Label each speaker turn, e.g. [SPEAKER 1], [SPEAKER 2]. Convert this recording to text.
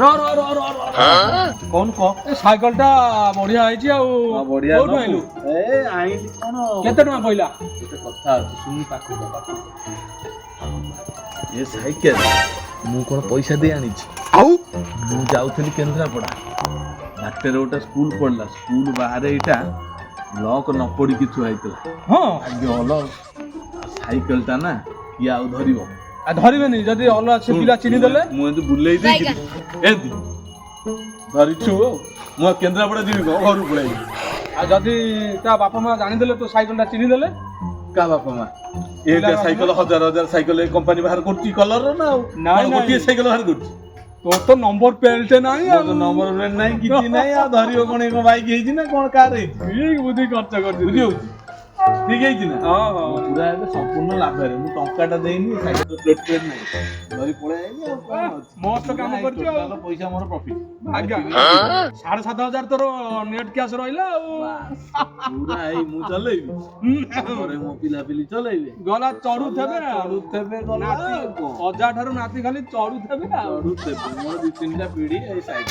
[SPEAKER 1] रो रो रो रो रो
[SPEAKER 2] कौन को
[SPEAKER 1] ए साइकल टा बढ़िया आइची आ
[SPEAKER 2] बढ़िया
[SPEAKER 1] कोठु आइलु
[SPEAKER 2] ए आइली कोन
[SPEAKER 1] केते टका पइला
[SPEAKER 2] एते कथा अछि सुन पाखु ये साइकेल मु कोन पैसा दे आनी छी
[SPEAKER 1] आउ
[SPEAKER 2] मु जाउथली केंद्रापड़ा बाटे रोटा स्कूल पढ़ला स्कूल बाहर एटा लॉक न पड़ी किछु आइतला
[SPEAKER 1] हां
[SPEAKER 2] आगे हलो साइकेल टा ना या आउ धरिबो
[SPEAKER 1] आ धरिबेनी जदी अल्लाह से पिला चिनी देले
[SPEAKER 2] मु एते बुलेई दे एदी धरिछु मु केंद्रापड़ा जीवी घर पळाई
[SPEAKER 1] आ जदी ता बापा मां जानि देले तो साइकल टा चिनी देले
[SPEAKER 2] का बापा मां ए साइकेल हजार हजार साइकेल कंपनी बाहर करची कलर ना
[SPEAKER 1] नाइ
[SPEAKER 2] गोटे साइकेल बाहर करची
[SPEAKER 1] तो तो नंबर पेल्टे नाही आ
[SPEAKER 2] तो नंबर प्लेट नाही किछि नाही आ धरियो कोन एक बाइक हेजी ना कोन कार हेजी
[SPEAKER 1] ठीक बुद्धि खर्च कर
[SPEAKER 2] बुझी होची ठीक हेजी ना
[SPEAKER 1] हां हां
[SPEAKER 2] पूरा एबे संपूर्ण लाभ रे मु टंकाटा देइनी साइकेल प्लेट प्लेट नाही धरि पळे आइनी आ कोन अछि
[SPEAKER 1] मस्त काम करछ
[SPEAKER 2] टोटल पैसा मोर प्रॉफिट
[SPEAKER 1] आज्ञा 7,500 तोर नेट कैश रहिला
[SPEAKER 2] पूरा आई मु चलेबी घरे मो पिला पिली चलेबे
[SPEAKER 1] गला चढ़ू थेबे
[SPEAKER 2] चढ़ू थेबे गला
[SPEAKER 1] अजा ठारू नाती खाली चढ़ू थेबे
[SPEAKER 2] चढ़ू थेबे मोर 2-3टा पीढ़ी ए साइड